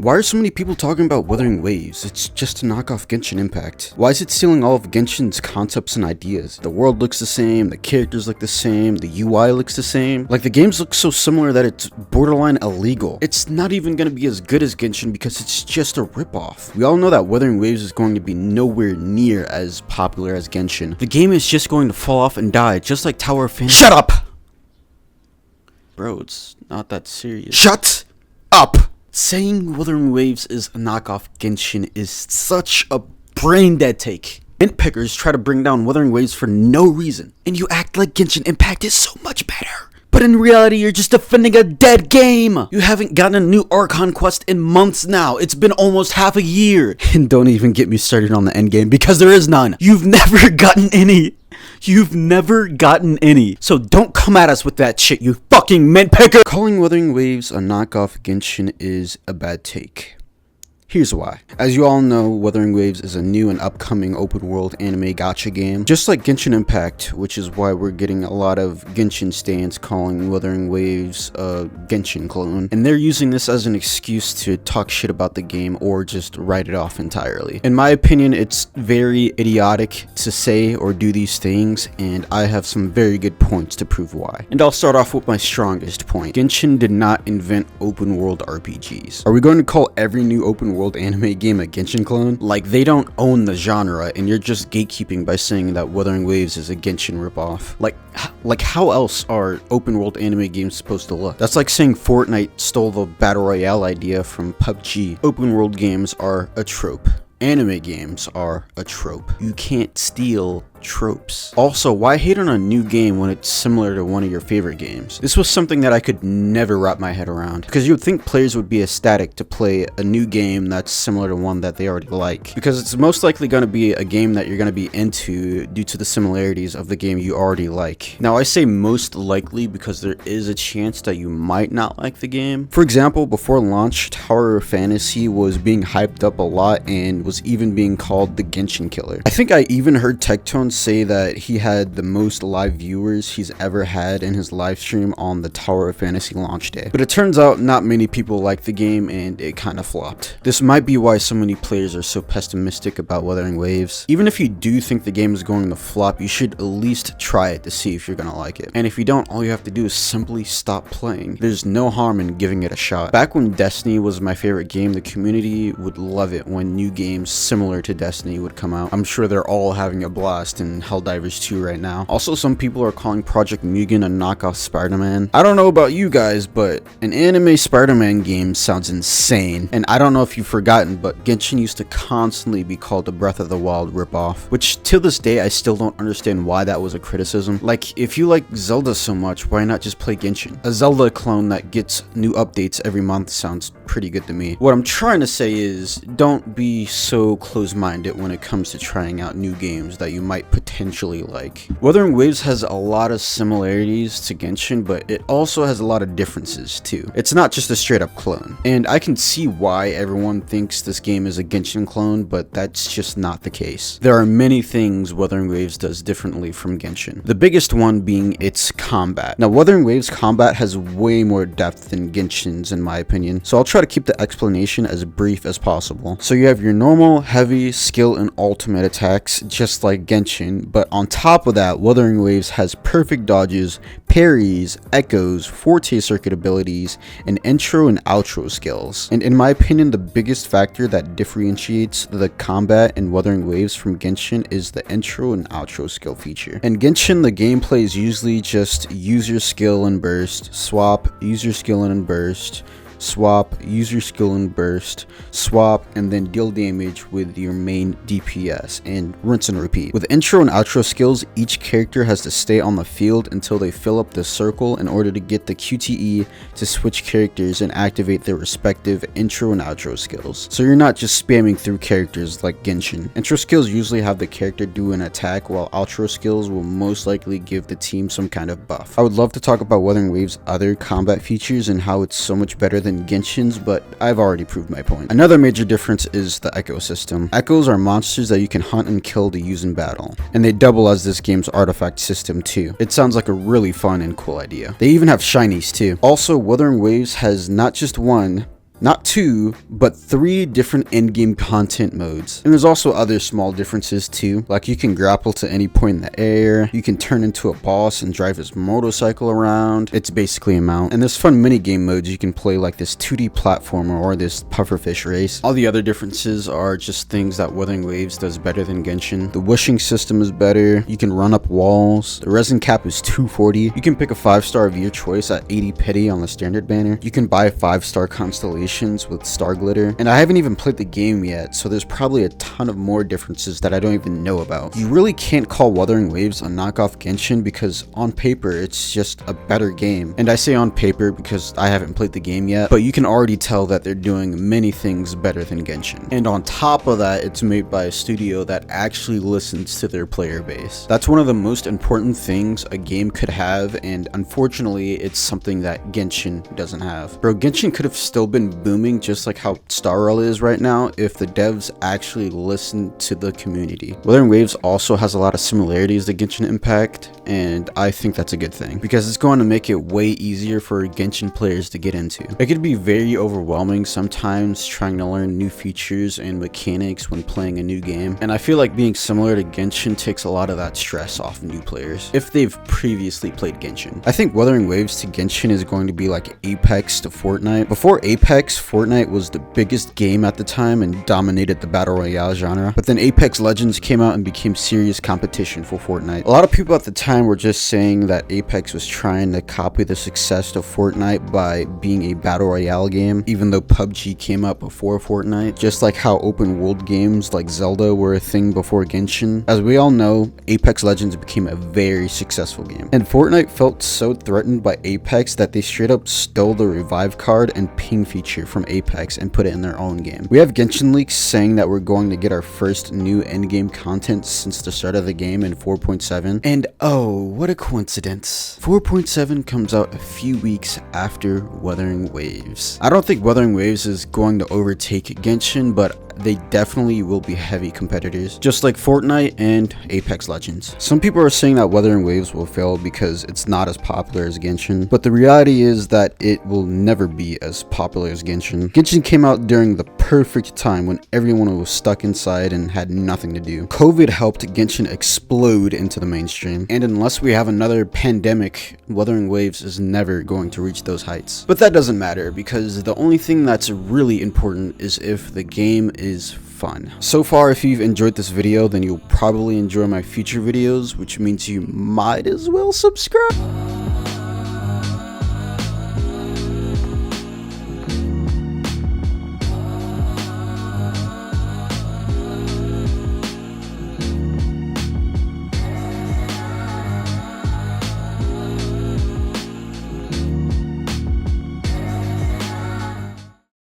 Why are so many people talking about Wuthering Waves? It's just a knockoff Genshin Impact. Why is it stealing all of Genshin's concepts and ideas? The world looks the same, the characters look the same, the UI looks the same. Like, the games look so similar that it's borderline illegal. It's not even gonna be as good as Genshin because it's just a ripoff. We all know that Wuthering Waves is going to be nowhere near as popular as Genshin. The game is just going to fall off and die, just like Tower of Fantasy. Shut up! Bro, it's not that serious. Shut up! Saying Wuthering Waves is a knockoff Genshin is such a brain-dead take. Nitpickers try to bring down Wuthering Waves for no reason, and you act like Genshin Impact is so much better. But in reality, you're just defending a dead game! You haven't gotten a new Archon quest in months now. It's been almost half a year. And don't even get me started on the endgame, because there is none. You've never gotten any. You've never gotten any. So don't come at us with that shit, you fucking nitpicker! Calling Wuthering Waves a knockoff Genshin is a bad take. Here's why. As you all know, Wuthering Waves is a new and upcoming open-world anime gacha game, just like Genshin Impact, which is why we're getting a lot of Genshin stans calling Wuthering Waves a Genshin clone, and they're using this as an excuse to talk shit about the game or just write it off entirely. In my opinion, it's very idiotic to say or do these things, and I have some very good points to prove why. And I'll start off with my strongest point. Genshin did not invent open-world RPGs. Are we going to call every new open-world anime game a Genshin clone? Like, they don't own the genre, and you're just gatekeeping by saying that Wuthering Waves is a Genshin ripoff. Like how else are open world anime games supposed to look? That's like saying Fortnite stole the battle royale idea from PUBG. Open world games are a trope. Anime games are a trope. You can't steal tropes. Also, why hate on a new game when it's similar to one of your favorite games? This was something that I could never wrap my head around, because you would think players would be ecstatic to play a new game that's similar to one that they already like, because it's most likely going to be a game that you're going to be into due to the similarities of the game you already like. Now, I say most likely because there is a chance that you might not like the game. For example, before launch, Tower of Fantasy was being hyped up a lot and was even being called the Genshin killer. I think I even heard Tectone say that he had the most live viewers he's ever had in his live stream on the Tower of Fantasy launch day. But it turns out not many people liked the game and it kind of flopped. This might be why so many players are so pessimistic about Wuthering Waves. Even if you do think the game is going to flop, you should at least try it to see if you're gonna like it. And if you don't, all you have to do is simply stop playing. There's no harm in giving it a shot. Back when Destiny was my favorite game, the community would love it when new games similar to Destiny would come out. I'm sure they're all having a blast in Helldivers 2 right now. Also, some people are calling Project Mugen a knockoff Spider-Man. I don't know about you guys, but an anime Spider-Man game sounds insane. And I don't know if you've forgotten, but Genshin used to constantly be called a Breath of the Wild ripoff, which to this day I still don't understand why that was a criticism. Like, if you like Zelda so much, why not just play Genshin? A Zelda clone that gets new updates every month sounds pretty good to me. What I'm trying to say is, don't be so close-minded when it comes to trying out new games that you might potentially like. Wuthering Waves has a lot of similarities to Genshin, but it also has a lot of differences too. It's not just a straight-up clone. And I can see why everyone thinks this game is a Genshin clone, but that's just not the case. There are many things Wuthering Waves does differently from Genshin. The biggest one being its combat. Now, Wuthering Waves combat has way more depth than Genshin's in my opinion, so I'll try to keep the explanation as brief as possible. So you have your normal, heavy, skill, and ultimate attacks, just like Genshin, but on top of that, Wuthering Waves has perfect dodges, parries, echoes, forte circuit abilities, and intro and outro skills. And in my opinion, the biggest factor that differentiates the combat in Wuthering Waves from Genshin is the intro and outro skill feature. In Genshin, the gameplay is usually just use your skill and burst, swap, use your skill and burst, swap, use your skill and burst, swap, and then deal damage with your main DPS, and rinse and repeat. With intro and outro skills, each character has to stay on the field until they fill up the circle in order to get the QTE to switch characters and activate their respective intro and outro skills. So you're not just spamming through characters like Genshin. Intro skills usually have the character do an attack, while outro skills will most likely give the team some kind of buff. I would love to talk about Wuthering Waves' other combat features and how it's so much better than Genshin's, but I've already proved my point. Another major difference is the echo system. Echoes are monsters that you can hunt and kill to use in battle, and they double as this game's artifact system too. It sounds like a really fun and cool idea. They even have shinies too. Also, Wuthering Waves has not just one, Not 2, but 3 different endgame content modes. And there's also other small differences too, like you can grapple to any point in the air, you can turn into a boss and drive his motorcycle around. It's basically a mount. And there's fun minigame modes you can play, like this 2D platformer or this pufferfish race. All the other differences are just things that Wuthering Waves does better than Genshin. The wishing system is better, you can run up walls, the resin cap is 240, you can pick a 5-star of your choice at 80 petty on the standard banner, you can buy 5-star constellations with star glitter, and I haven't even played the game yet, so there's probably a ton of more differences that I don't even know about. You really can't call Wuthering Waves a knockoff Genshin because on paper it's just a better game, and I say on paper because I haven't played the game yet, but you can already tell that they're doing many things better than Genshin. And on top of that, it's made by a studio that actually listens to their player base. That's one of the most important things a game could have, and unfortunately it's something that Genshin doesn't have. Bro, Genshin could have still been booming just like how Star Rail is right now if the devs actually listened to the community. Wuthering Waves also has a lot of similarities to Genshin Impact, and I think that's a good thing because it's going to make it way easier for Genshin players to get into. It could be very overwhelming sometimes trying to learn new features and mechanics when playing a new game, and I feel like being similar to Genshin takes a lot of that stress off new players if they've previously played Genshin. I think Wuthering Waves to Genshin is going to be like Apex to Fortnite. Before Apex, Fortnite was the biggest game at the time and dominated the battle royale genre, but then Apex Legends came out and became serious competition for Fortnite. A lot of people at the time were just saying that Apex was trying to copy the success of Fortnite by being a battle royale game, even though PUBG came out before Fortnite, just like how open world games like Zelda were a thing before Genshin. As we all know, Apex Legends became a very successful game, and Fortnite felt so threatened by Apex that they straight up stole the revive card and ping feature from Apex and put it in their own game. We have Genshin leaks saying that we're going to get our first new endgame content since the start of the game in 4.7, and oh, what a coincidence. 4.7 comes out a few weeks after Wuthering Waves. I don't think Wuthering Waves is going to overtake Genshin, but they definitely will be heavy competitors, just like Fortnite and Apex Legends. Some people are saying that Wuthering Waves will fail because it's not as popular as Genshin, but the reality is that it will never be as popular as Genshin. Genshin came out during the perfect time when everyone was stuck inside and had nothing to do. COVID helped Genshin explode into the mainstream, and unless we have another pandemic, Wuthering Waves is never going to reach those heights. But that doesn't matter because the only thing that's really important is if the game is fun. So far, if you've enjoyed this video, then you'll probably enjoy my future videos, which means you might as well subscribe.